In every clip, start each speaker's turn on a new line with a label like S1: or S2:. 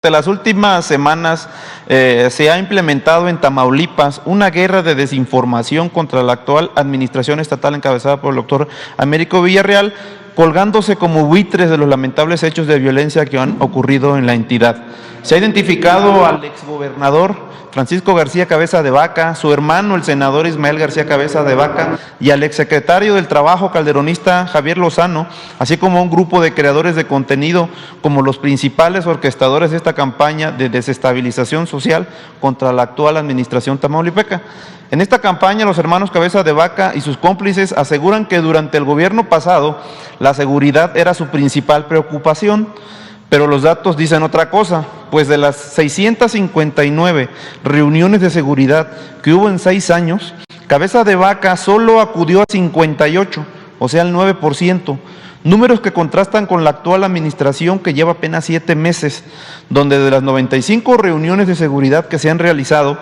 S1: De las últimas semanas se ha implementado en Tamaulipas una guerra de desinformación contra la actual administración estatal encabezada por el doctor Américo Villarreal, colgándose como buitres de los lamentables hechos de violencia que han ocurrido en la entidad. Se ha identificado al exgobernador Francisco García Cabeza de Vaca, su hermano el senador Ismael García Cabeza de Vaca y al exsecretario del Trabajo calderonista Javier Lozano, así como un grupo de creadores de contenido como los principales orquestadores de esta campaña de desestabilización social contra la actual administración tamaulipeca. En esta campaña, los hermanos Cabeza de Vaca y sus cómplices aseguran que durante el gobierno pasado la seguridad era su principal preocupación, pero los datos dicen otra cosa, pues de las 659 reuniones de seguridad que hubo en 6 años, Cabeza de Vaca solo acudió a 58, o sea el 9%, números que contrastan con la actual administración que lleva apenas 7 meses, donde de las 95 reuniones de seguridad que se han realizado,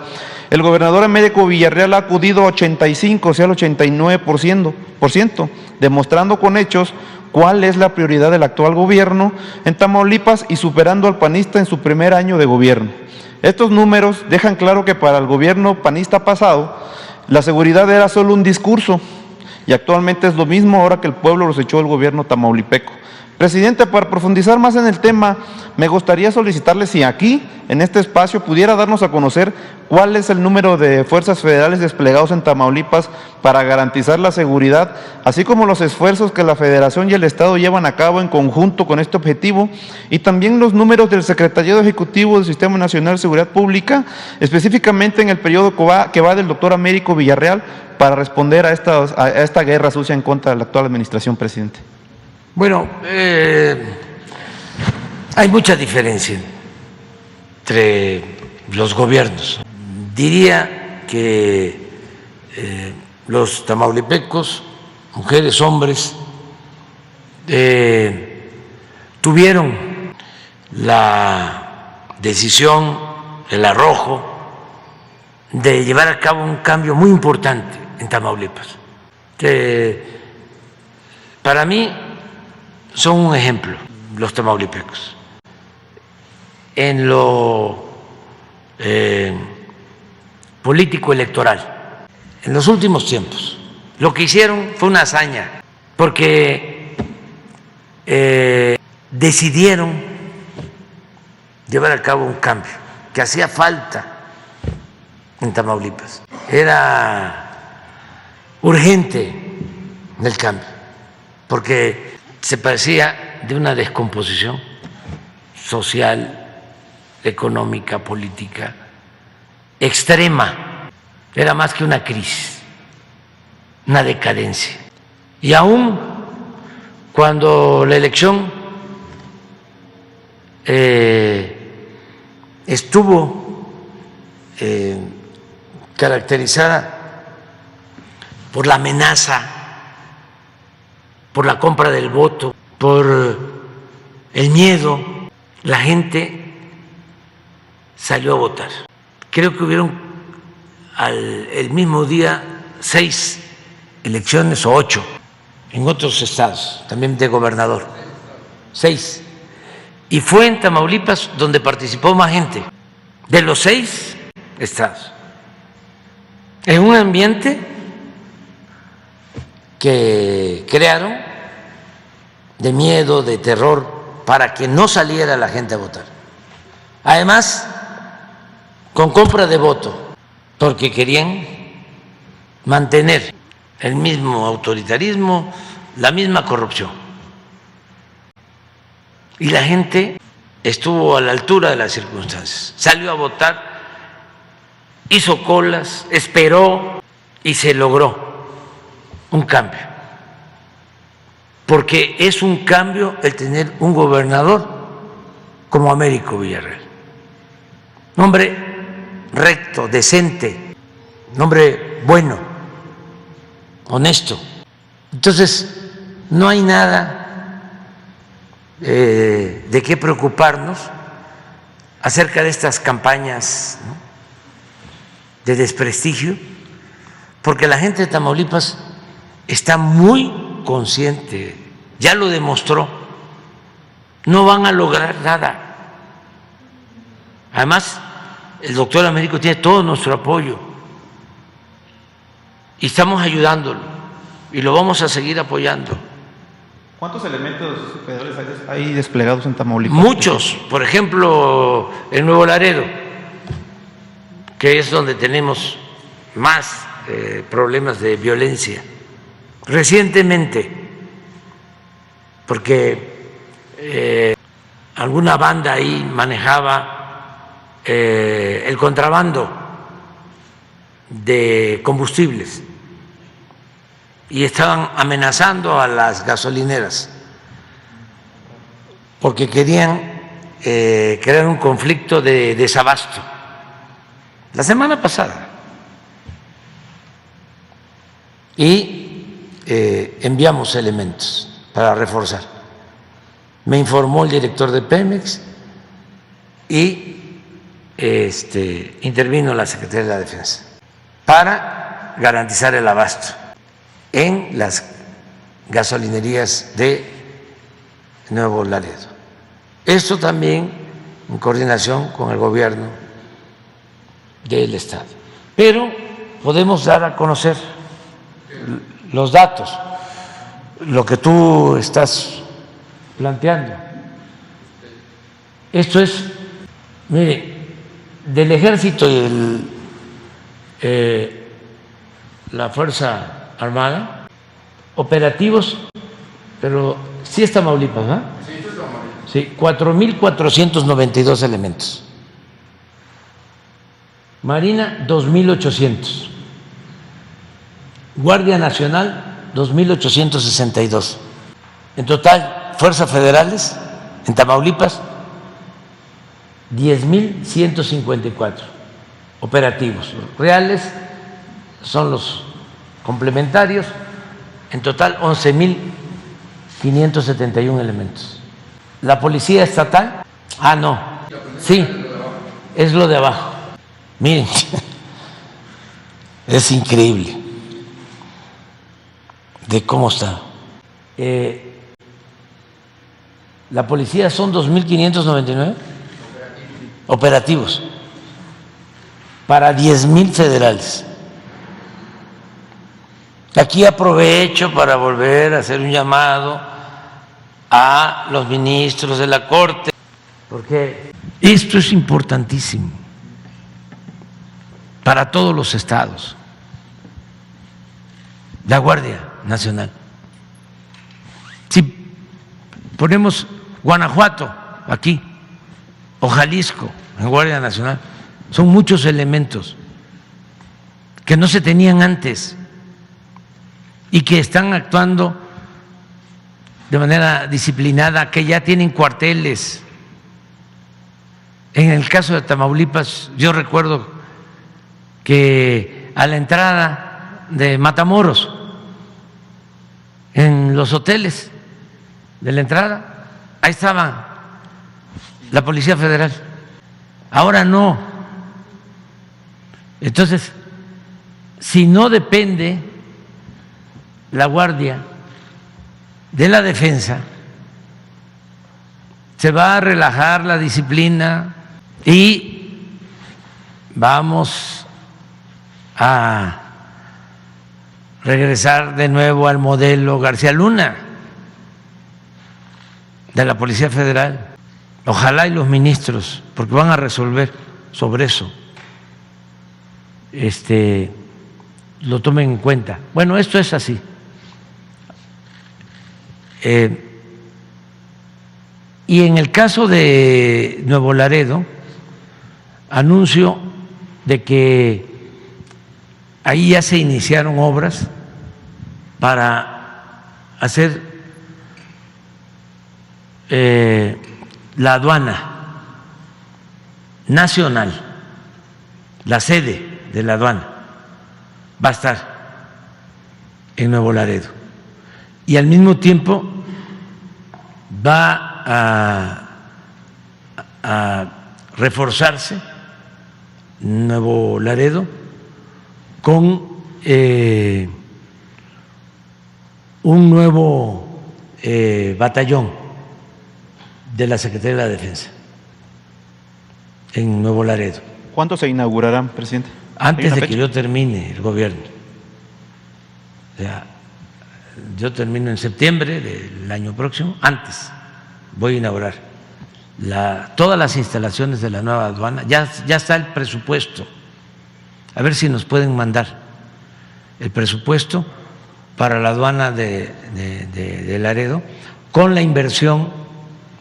S1: el gobernador Américo Villarreal ha acudido a 85, o sea el 89%, demostrando con hechos cuál es la prioridad del actual gobierno en Tamaulipas y superando al panista en su primer año de gobierno. Estos números dejan claro que para el gobierno panista pasado, la seguridad era solo un discurso y actualmente es lo mismo ahora que el pueblo los echó el gobierno tamaulipeco. Presidente, para profundizar más en el tema, me gustaría solicitarle si aquí, en este espacio, pudiera darnos a conocer cuál es el número de fuerzas federales desplegados en Tamaulipas para garantizar la seguridad, así como los esfuerzos que la Federación y el Estado llevan a cabo en conjunto con este objetivo, y también los números del Secretariado Ejecutivo del Sistema Nacional de Seguridad Pública, específicamente en el periodo que va del doctor Américo Villarreal, para responder a esta guerra sucia en contra de la actual administración, presidente.
S2: Bueno, hay mucha diferencia entre los gobiernos. Diría que los tamaulipecos, mujeres, hombres, tuvieron la decisión, el arrojo de llevar a cabo un cambio muy importante en Tamaulipas. Para mí son un ejemplo los tamaulipecos en lo político electoral. En los últimos tiempos lo que hicieron fue una hazaña, porque decidieron llevar a cabo un cambio que hacía falta en Tamaulipas. Era urgente el cambio, porque se parecía de una descomposición social, económica, política, extrema. Era más que una crisis, una decadencia. Y aún cuando la elección estuvo caracterizada por la amenaza, por la compra del voto, por el miedo, la gente salió a votar. Creo que hubieron el mismo día 6 elecciones o 8 en otros estados, también de gobernador, 6. Y fue en Tamaulipas donde participó más gente, de los 6 estados, en un ambiente que crearon de miedo, de terror, para que no saliera la gente a votar. Además, con compra de voto, porque querían mantener el mismo autoritarismo, la misma corrupción. Y la gente estuvo a la altura de las circunstancias, salió a votar, hizo colas, esperó y se logró un cambio, porque es un cambio el tener un gobernador como Américo Villarreal, un hombre recto, decente, un hombre bueno, honesto. Entonces, no hay nada de qué preocuparnos acerca de estas campañas, ¿no?, de desprestigio, porque la gente de Tamaulipas está muy consciente, ya lo demostró, no van a lograr nada Además, el doctor Américo tiene todo nuestro apoyo y estamos ayudándolo y lo vamos a seguir apoyando.
S1: ¿Cuántos elementos federales hay desplegados en Tamaulipas?
S2: Muchos, por ejemplo, en Nuevo Laredo, que es donde tenemos más problemas de violencia. Recientemente, porque alguna banda ahí manejaba el contrabando de combustibles y estaban amenazando a las gasolineras porque querían crear un conflicto de desabasto. La semana pasada. Y enviamos elementos para reforzar. Me informó el director de Pemex y intervino la Secretaría de la Defensa para garantizar el abasto en las gasolinerías de Nuevo Laredo. Esto también en coordinación con el gobierno del Estado. Pero podemos dar a conocer los datos, lo que tú estás planteando. Esto es, mire, del Ejército y la Fuerza Armada, operativos, pero sí es Tamaulipas, ¿verdad? Sí, 4.492 elementos. Marina, 2.800. Guardia Nacional, 2.862. En total, fuerzas federales en Tamaulipas, 10.154 operativos. Reales son los complementarios, en total 11.571 elementos. La Policía Estatal, no, sí, es lo de abajo. Miren, es increíble de cómo está. La policía son 2.599 operativos para 10.000 federales. Aquí aprovecho para volver a hacer un llamado a los ministros de la Corte, porque esto es importantísimo para todos los estados. La Guardia Nacional. Si ponemos Guanajuato aquí o Jalisco en Guardia Nacional, son muchos elementos que no se tenían antes y que están actuando de manera disciplinada, que ya tienen cuarteles. En el caso de Tamaulipas, yo recuerdo que a la entrada de Matamoros, en los hoteles de la entrada, ahí estaba la Policía Federal. Ahora no. Entonces, si no depende la Guardia de la Defensa, se va a relajar la disciplina y vamos a regresar de nuevo al modelo García Luna de la Policía Federal. Ojalá y los ministros, porque van a resolver sobre eso, lo tomen en cuenta. Bueno, esto es así. Y en el caso de Nuevo Laredo, anuncio de que ahí ya se iniciaron obras para hacer la aduana nacional, la sede de la aduana va a estar en Nuevo Laredo y al mismo tiempo va a reforzarse Nuevo Laredo con un nuevo batallón de la Secretaría de la Defensa. en Nuevo Laredo.
S1: ¿Cuándo se inaugurarán, presidente?
S2: Antes de que yo termine el gobierno. O sea, yo termino en septiembre del año próximo, antes voy a inaugurar todas las instalaciones de la nueva aduana. Ya está el presupuesto. A ver si nos pueden mandar el presupuesto para la aduana de Laredo con la inversión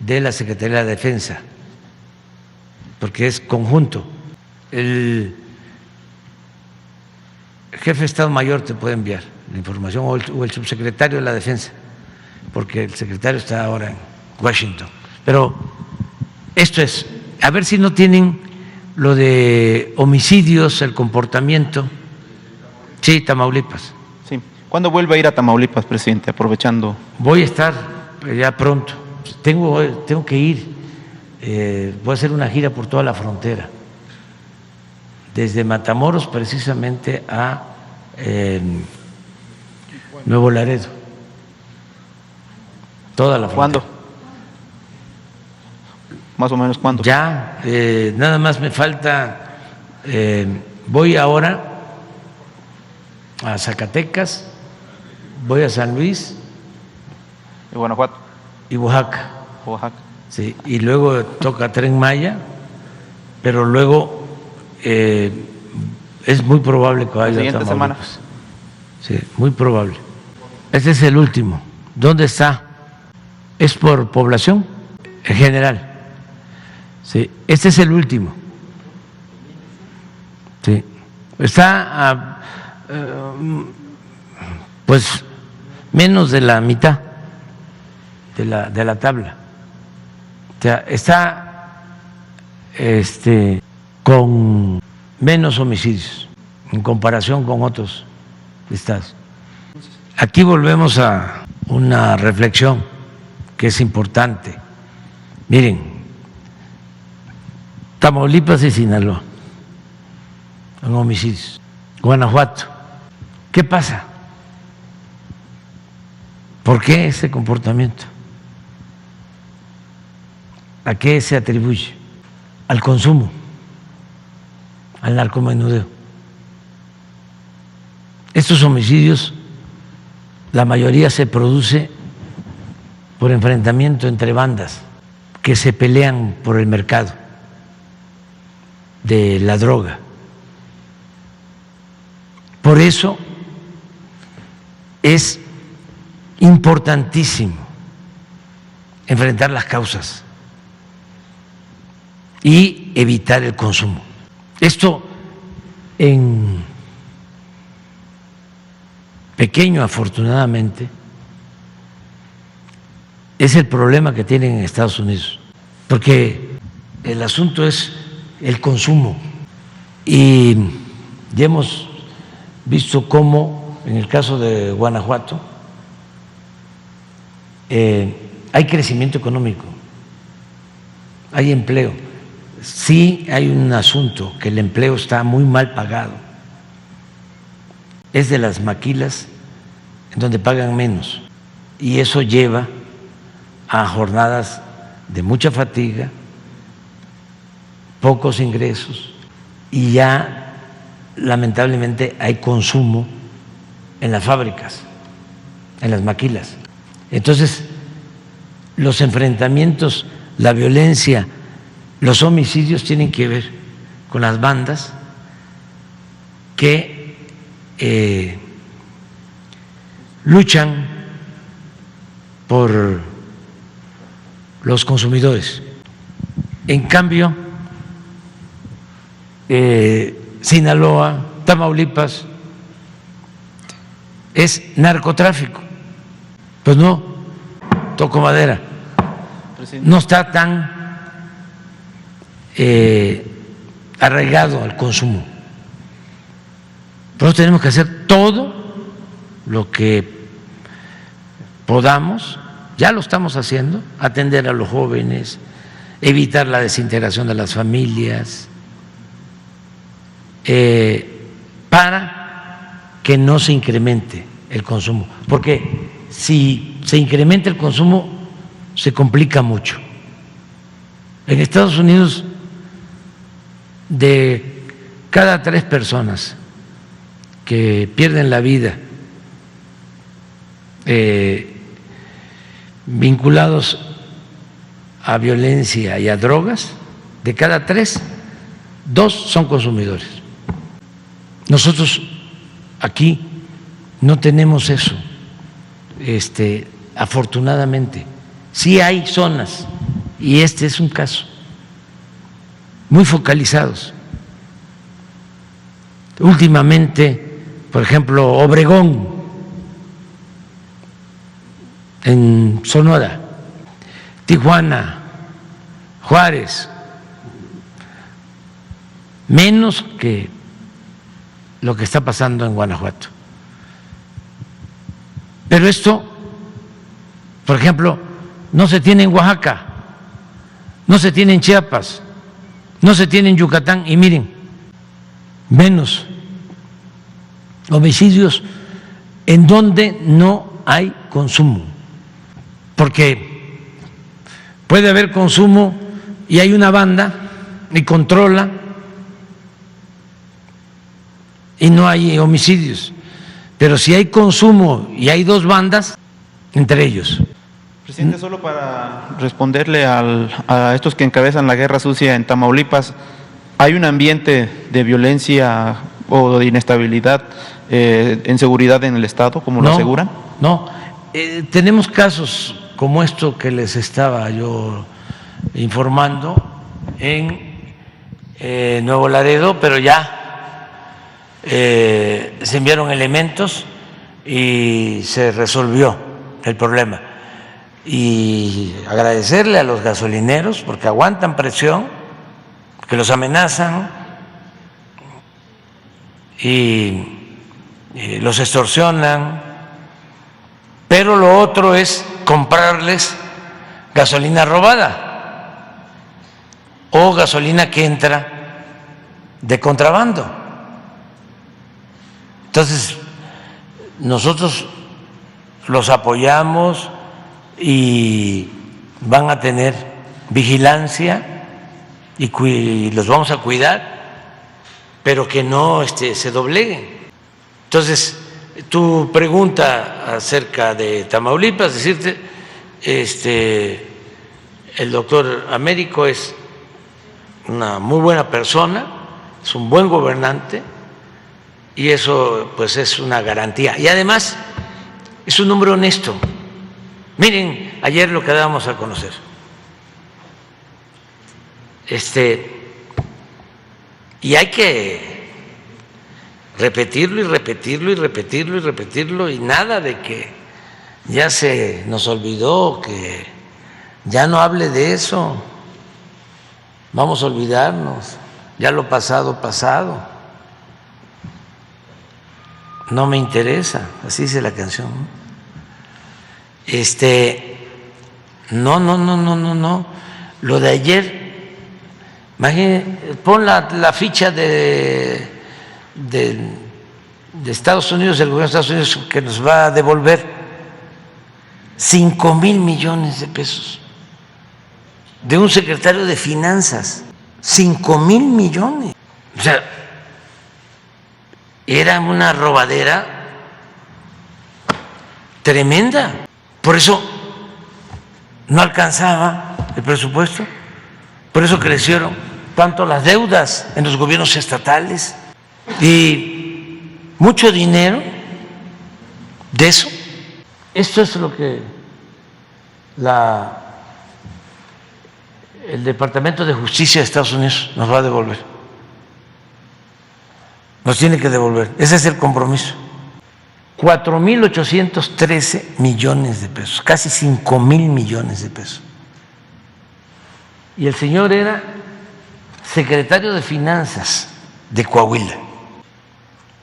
S2: de la Secretaría de la Defensa, porque es conjunto. El jefe de Estado Mayor te puede enviar la información, o el subsecretario de la Defensa, porque el secretario está ahora en Washington. Pero esto es, a ver si no tienen lo de homicidios, el comportamiento. Sí, Tamaulipas.
S1: Sí. ¿Cuándo vuelve a ir a Tamaulipas, presidente, aprovechando?
S2: Voy a estar ya pronto. Tengo que ir. Voy a hacer una gira por toda la frontera, desde Matamoros precisamente a Nuevo Laredo. Toda la frontera.
S1: ¿Cuándo? ¿Más o menos cuándo?
S2: Ya, nada más me falta, voy ahora a Zacatecas, voy a San Luis
S1: ¿De Guanajuato?
S2: y Oaxaca.
S1: Oaxaca.
S2: Sí, y luego toca Tren Maya, pero luego es muy probable que vaya a
S1: siguiente semana.
S2: Tamaulipas. Sí, muy probable. Este es el último. ¿Dónde está? ¿Es por población? En general. Sí, este es el último. Sí, está pues menos de la mitad de la tabla. O sea, está con menos homicidios en comparación con otros estados. Aquí volvemos a una reflexión que es importante. Miren, Tamaulipas y Sinaloa en homicidios, Guanajuato. ¿Qué pasa? ¿Por qué ese comportamiento? ¿A qué se atribuye? Al consumo, al narcomenudeo. Estos homicidios, la mayoría se produce por enfrentamiento entre bandas que se pelean por el mercado de la droga. Por eso es importantísimo enfrentar las causas y evitar el consumo. Esto en pequeño, afortunadamente, es el problema que tienen en Estados Unidos, porque el asunto es el consumo. Y ya hemos visto cómo en el caso de Guanajuato hay crecimiento económico, hay empleo. Sí hay un asunto, que el empleo está muy mal pagado. Es de las maquilas en donde pagan menos, y eso lleva a jornadas de mucha fatiga, pocos ingresos, y ya lamentablemente hay consumo en las fábricas, en las maquilas. Entonces, los enfrentamientos, la violencia, los homicidios tienen que ver con las bandas que luchan por los consumidores. En cambio, Sinaloa, Tamaulipas, es narcotráfico. Pues no, toco madera, no está tan arraigado al consumo. Pero tenemos que hacer todo lo que podamos, ya lo estamos haciendo, atender a los jóvenes, evitar la desintegración de las familias, para que no se incremente el consumo, porque si se incrementa el consumo se complica mucho. En Estados Unidos de cada 3 personas que pierden la vida vinculados a violencia y a drogas, de cada 3, 2 son consumidores. Nosotros aquí no tenemos eso, afortunadamente. Sí hay zonas, y este es un caso, muy focalizados. Últimamente, por ejemplo, Obregón, en Sonora, Tijuana, Juárez, menos que lo que está pasando en Guanajuato. Pero esto, por ejemplo, no se tiene en Oaxaca, no se tiene en Chiapas, no se tiene en Yucatán, y miren, menos homicidios en donde no hay consumo, porque puede haber consumo y hay una banda y controla y no hay homicidios, pero si hay consumo y hay 2 bandas, entre ellos.
S1: Presidente, solo para responderle a estos que encabezan la guerra sucia en Tamaulipas, ¿hay un ambiente de violencia o de inestabilidad en seguridad en el Estado, como lo aseguran?
S2: No, tenemos casos como esto que les estaba yo informando en Nuevo Laredo, pero ya se enviaron elementos y se resolvió el problema. Y agradecerle a los gasolineros porque aguantan presión, que los amenazan y los extorsionan, pero lo otro es comprarles gasolina robada o gasolina que entra de contrabando. Entonces, nosotros los apoyamos y van a tener vigilancia y los vamos a cuidar, pero que no se dobleguen. Entonces, tu pregunta acerca de Tamaulipas, decirte, el doctor Américo es una muy buena persona, es un buen gobernante y eso pues es una garantía. Y además es un hombre honesto. Miren, ayer lo que dábamos a conocer. Y hay que repetirlo y repetirlo y repetirlo y repetirlo, y nada de que ya se nos olvidó, que ya no hable de eso, vamos a olvidarnos, ya lo pasado, pasado, no me interesa, así dice la canción. No, lo de ayer, imagínate, pon la ficha de Estados Unidos, del gobierno de Estados Unidos, que nos va a devolver 5,000 millones de pesos de un secretario de Finanzas, 5,000 millones. O sea, era una robadera tremenda. Por eso no alcanzaba el presupuesto, por eso crecieron tanto las deudas en los gobiernos estatales y mucho dinero de eso. Esto es lo que el Departamento de Justicia de Estados Unidos nos va a devolver. Nos tiene que devolver. Ese es el compromiso. 4,813 millones de pesos, casi 5,000 millones de pesos. Y el señor era secretario de Finanzas de Coahuila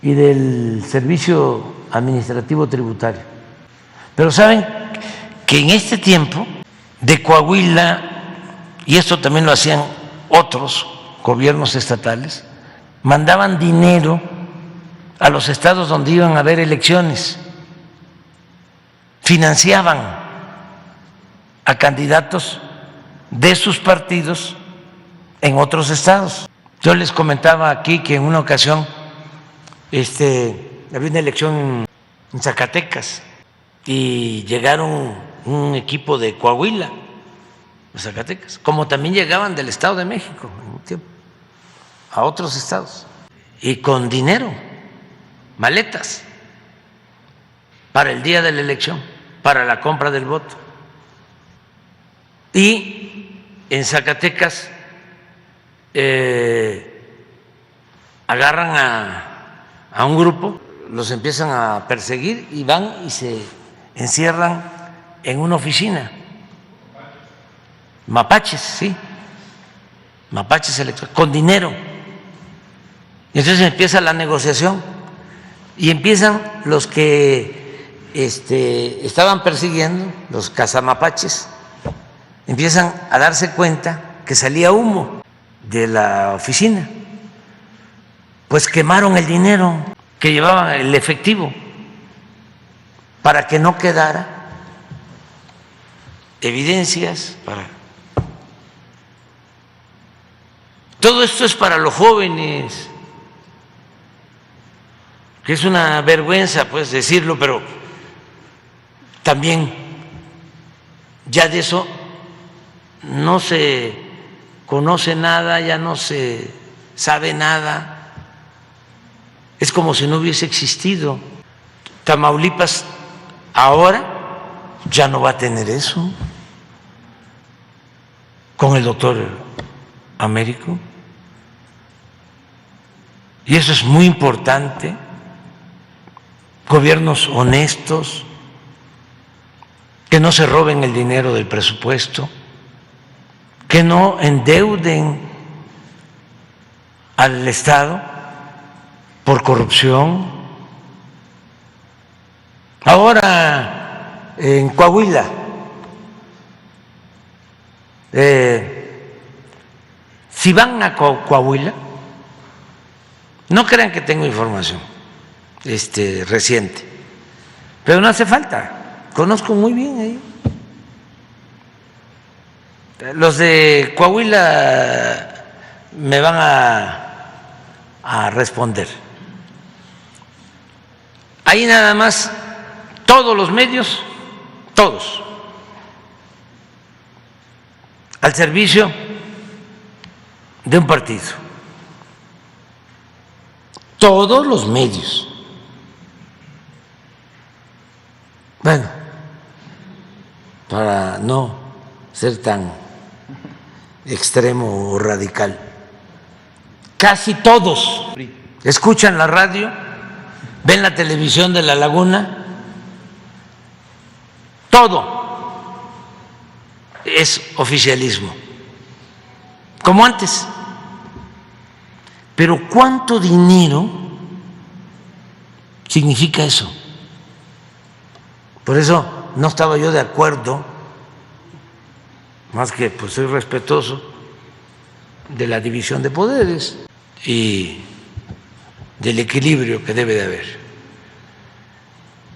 S2: y del Servicio Administrativo Tributario. Pero saben que en este tiempo de Coahuila, y esto también lo hacían otros gobiernos estatales, mandaban dinero a los estados donde iban a haber elecciones, financiaban a candidatos de sus partidos en otros estados. Yo les comentaba aquí que en una ocasión había una elección en Zacatecas y llegaron un equipo de Coahuila, de Zacatecas, como también llegaban del Estado de México en un tiempo, a otros estados, y con dinero, maletas, para el día de la elección, para la compra del voto. Y en Zacatecas agarran a un grupo, los empiezan a perseguir y van y se encierran en una oficina. Mapaches, sí, mapaches electorales, con dinero. Y entonces empieza la negociación y empiezan los que estaban persiguiendo, los cazamapaches, empiezan a darse cuenta que salía humo de la oficina. Pues quemaron el dinero que llevaban, el efectivo, para que no quedara evidencias. Todo esto es para los jóvenes, que es una vergüenza pues decirlo, pero también ya de eso no se conoce nada, ya no se sabe nada. Es como si no hubiese existido. Tamaulipas ahora ya no va a tener eso con el doctor Américo. Y eso es muy importante. Gobiernos honestos, que no se roben el dinero del presupuesto, que no endeuden al Estado por corrupción. Ahora en Coahuila, si van a Coahuila, no crean que tengo información reciente, pero no hace falta, conozco muy bien ahí. Los de Coahuila me van a responder. Ahí nada más, todos los medios, todos, al servicio de un partido. Todos los medios. Bueno, para no ser tan extremo o radical, casi todos escuchan la radio, ven la televisión de La Laguna, todo es oficialismo, como antes. Pero ¿cuánto dinero significa eso? Por eso no estaba yo de acuerdo, más que pues soy respetuoso de la división de poderes y del equilibrio que debe de haber.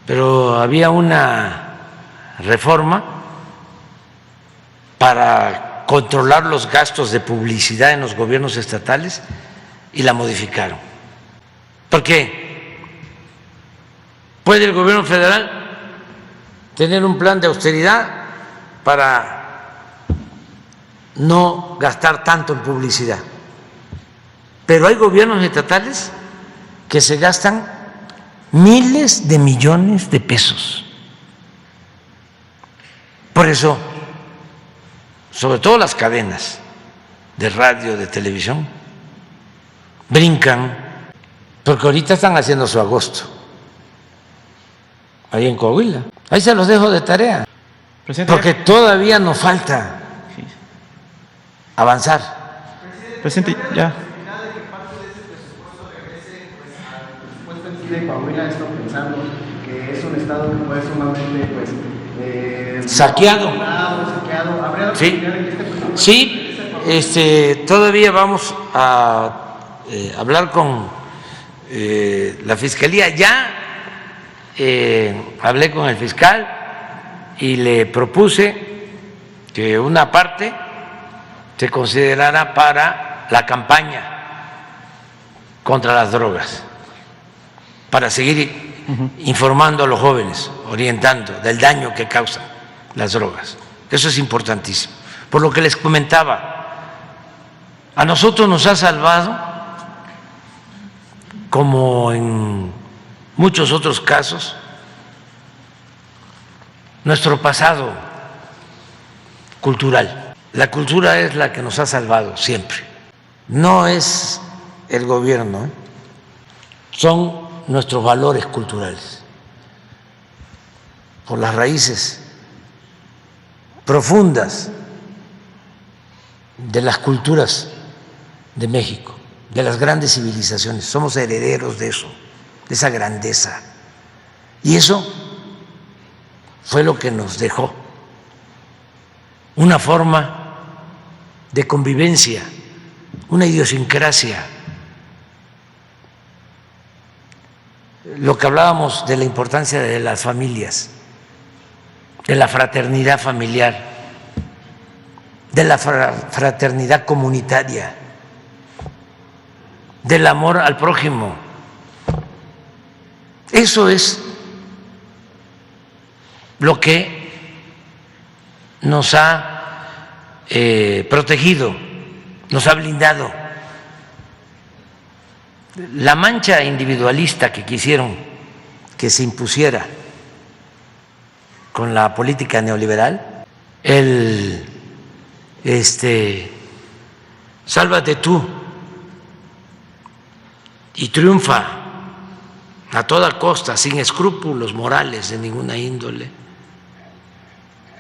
S2: Pero había una reforma para controlar los gastos de publicidad en los gobiernos estatales y la modificaron. Porque puede el gobierno federal tener un plan de austeridad para no gastar tanto en publicidad, pero hay gobiernos estatales que se gastan miles de millones de pesos. Por eso, sobre todo las cadenas de radio, de televisión, brincan, porque ahorita están haciendo su agosto ahí en Coahuila. Ahí se los dejo de tarea, porque todavía nos falta avanzar.
S1: Presidente, ya.
S3: De Coahuila, estoy pensando que es un estado que puede sumamente
S2: saqueado.
S3: ¿Habría
S2: Sí, sí, todavía vamos a hablar con la fiscalía. Ya hablé con el fiscal y le propuse que una parte se considerara para la campaña contra las drogas, para seguir informando a los jóvenes, orientando del daño que causan las drogas. Eso es importantísimo. Por lo que les comentaba, a nosotros nos ha salvado, como en muchos otros casos, nuestro pasado cultural. La cultura es la que nos ha salvado siempre. No es el gobierno, son nuestros valores culturales, por las raíces profundas de las culturas de México, de las grandes civilizaciones. Somos herederos de eso, de esa grandeza. Y eso fue lo que nos dejó una forma de convivencia, una idiosincrasia. Lo que hablábamos de la importancia de las familias, de la fraternidad familiar, de la fraternidad comunitaria, del amor al prójimo. Eso es lo que nos ha protegido, nos ha blindado. La mancha individualista que quisieron que se impusiera con la política neoliberal, sálvate tú y triunfa a toda costa, sin escrúpulos morales de ninguna índole,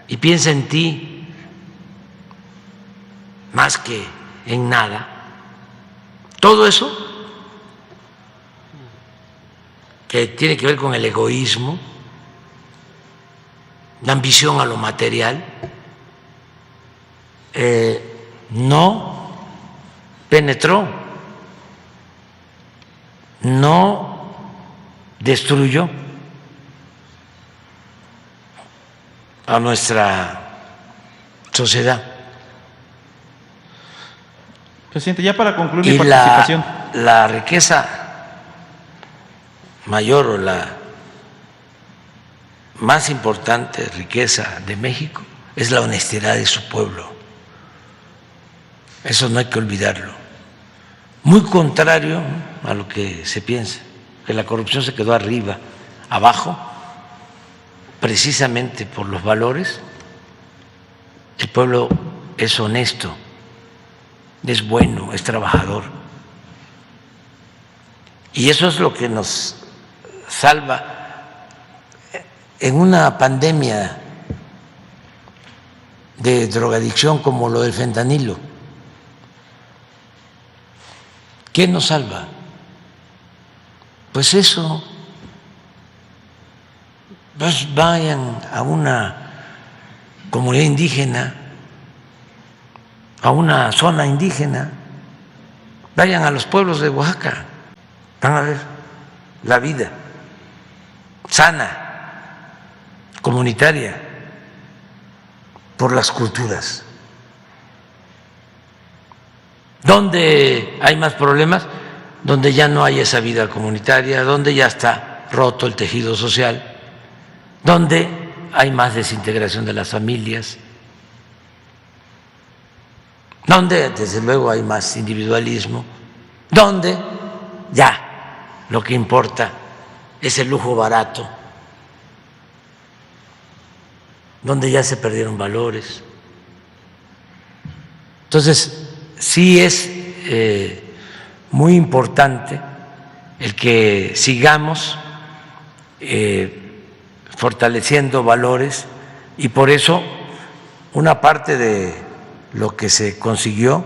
S2: y piensa en ti más que en nada. Todo eso que tiene que ver con el egoísmo, la ambición a lo material, no penetró, no destruyó a nuestra sociedad.
S1: Presidente, ya para concluir mi participación.
S2: La riqueza mayor o la más importante riqueza de México es la honestidad de su pueblo. Eso no hay que olvidarlo. Muy contrario a lo que se piensa, que la corrupción se quedó arriba, abajo, precisamente por los valores. El pueblo es honesto, es bueno, es trabajador. Y eso es lo que nos salva en una pandemia de drogadicción como lo del fentanilo. ¿Qué nos salva? Pues eso. Pues vayan a una comunidad indígena, a una zona indígena, vayan a los pueblos de Oaxaca, van a ver la vida sana, comunitaria, por las culturas. ¿Dónde hay más problemas? Donde ya no hay esa vida comunitaria, donde ya está roto el tejido social, donde hay más desintegración de las familias, donde desde luego hay más individualismo, donde ya lo que importa es el lujo barato, donde ya se perdieron valores. Entonces, sí es muy importante el que sigamos fortaleciendo valores, y por eso una parte de lo que se consiguió,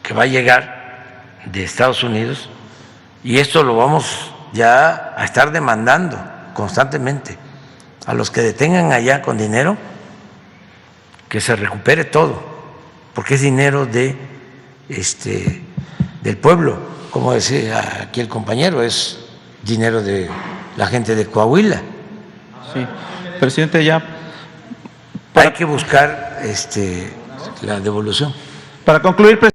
S2: que va a llegar de Estados Unidos, y esto lo vamos ya a estar demandando constantemente a los que detengan allá con dinero, que se recupere todo, porque es dinero del pueblo, como decía aquí el compañero, es dinero de la gente de Coahuila.
S1: Sí, presidente, ya
S2: hay que buscar la devolución.
S1: para concluir,